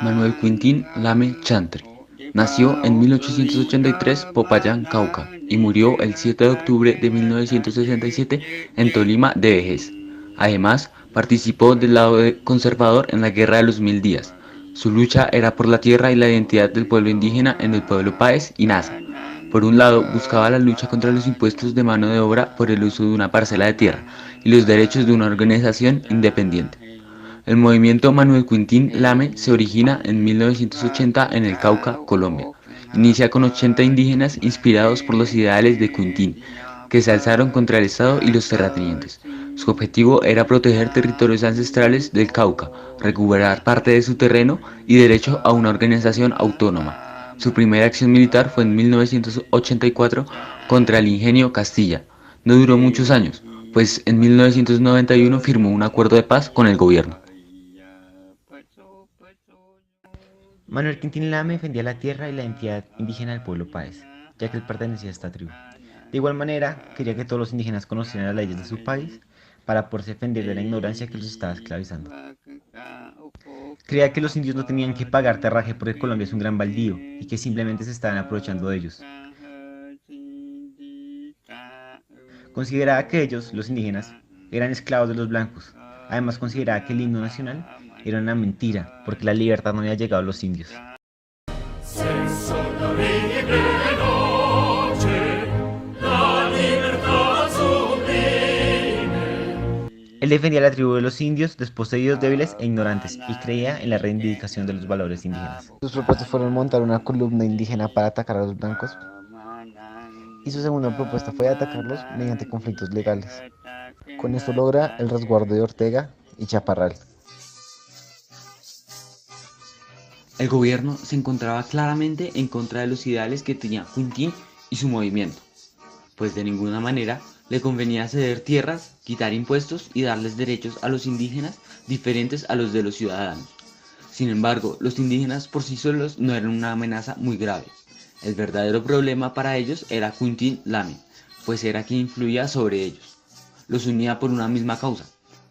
Manuel Quintín Lame Chantre nació en 1883 Popayán, Cauca, y murió el 7 de octubre de 1967 en Tolima de vejez. Además, participó del lado conservador en la Guerra de los Mil Días. Su lucha era por la tierra y la identidad del pueblo indígena en el pueblo Páez y Nasa. Por un lado, buscaba la lucha contra los impuestos de mano de obra por el uso de una parcela de tierra y los derechos de una organización independiente. El movimiento Manuel Quintín Lame se origina en 1980 en el Cauca, Colombia. Inicia con 80 indígenas inspirados por los ideales de Quintín, que se alzaron contra el Estado y los terratenientes. Su objetivo era proteger territorios ancestrales del Cauca, recuperar parte de su terreno y derecho a una organización autónoma. Su primera acción militar fue en 1984 contra el Ingenio Castilla. No duró muchos años, pues en 1991 firmó un acuerdo de paz con el gobierno. Manuel Quintín Lame defendía la tierra y la identidad indígena del pueblo Páez, ya que él pertenecía a esta tribu. De igual manera, quería que todos los indígenas conocieran las leyes de su país para poderse defender de la ignorancia que los estaba esclavizando. Creía que los indios no tenían que pagar terraje porque Colombia es un gran baldío y que simplemente se estaban aprovechando de ellos. Consideraba que ellos, los indígenas, eran esclavos de los blancos. Además consideraba que el himno nacional era una mentira, porque la libertad no había llegado a los indios. Él defendía a la tribu de los indios, desposeídos, débiles e ignorantes, y creía en la reivindicación de los valores indígenas. Sus propuestas fueron montar una columna indígena para atacar a los blancos, y su segunda propuesta fue atacarlos mediante conflictos legales. Con esto logra el resguardo de Ortega y Chaparral. El gobierno se encontraba claramente en contra de los ideales que tenía Quintín y su movimiento, pues de ninguna manera le convenía ceder tierras, quitar impuestos y darles derechos a los indígenas diferentes a los de los ciudadanos. Sin embargo, los indígenas por sí solos no eran una amenaza muy grave. El verdadero problema para ellos era Quintín Lame, pues era quien influía sobre ellos. Los unía por una misma causa.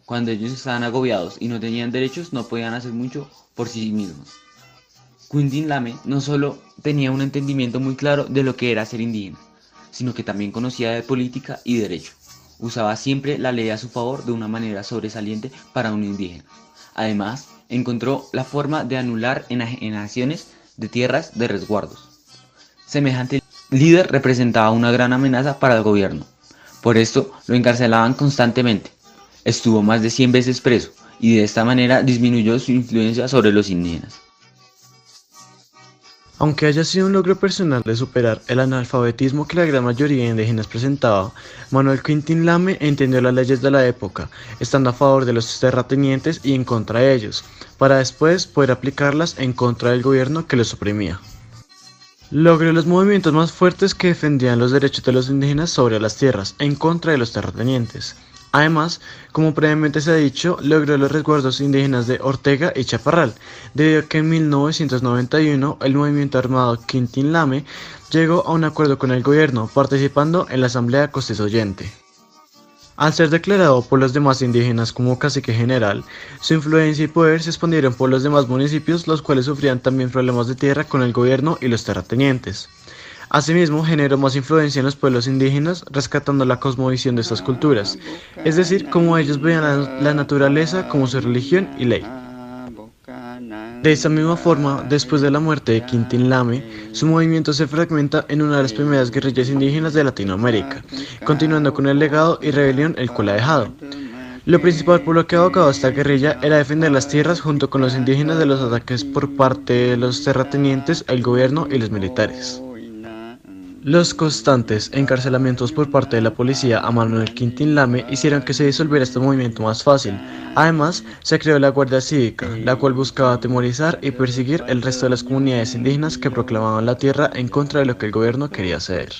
Cuando ellos estaban agobiados y no tenían derechos, no podían hacer mucho por sí mismos. Quintín Lame no solo tenía un entendimiento muy claro de lo que era ser indígena, sino que también conocía de política y derecho. Usaba siempre la ley a su favor de una manera sobresaliente para un indígena. Además, encontró la forma de anular enajenaciones de tierras de resguardos. Semejante líder representaba una gran amenaza para el gobierno. Por esto lo encarcelaban constantemente. Estuvo más de 100 veces preso y de esta manera disminuyó su influencia sobre los indígenas. Aunque haya sido un logro personal de superar el analfabetismo que la gran mayoría de indígenas presentaba, Manuel Quintín Lame entendió las leyes de la época, estando a favor de los terratenientes y en contra de ellos, para después poder aplicarlas en contra del gobierno que los oprimía. Logró los movimientos más fuertes que defendían los derechos de los indígenas sobre las tierras, en contra de los terratenientes. Además, como previamente se ha dicho, logró los resguardos indígenas de Ortega y Chaparral, debido a que en 1991 el movimiento armado Quintín Lame llegó a un acuerdo con el gobierno, participando en la Asamblea Constituyente. Al ser declarado por los demás indígenas como cacique general, su influencia y poder se expandieron por los demás municipios, los cuales sufrían también problemas de tierra con el gobierno y los terratenientes. Asimismo, generó más influencia en los pueblos indígenas, rescatando la cosmovisión de estas culturas, es decir, cómo ellos veían la naturaleza como su religión y ley. De esta misma forma, después de la muerte de Quintín Lame, su movimiento se fragmenta en una de las primeras guerrillas indígenas de Latinoamérica, continuando con el legado y rebelión el cual ha dejado. Lo principal por lo que abocaba esta guerrilla era defender las tierras junto con los indígenas de los ataques por parte de los terratenientes, el gobierno y los militares. Los constantes encarcelamientos por parte de la policía a Manuel Quintín Lame hicieron que se disolviera este movimiento más fácil. Además, se creó la Guardia Cívica, la cual buscaba atemorizar y perseguir el resto de las comunidades indígenas que proclamaban la tierra en contra de lo que el gobierno quería hacer.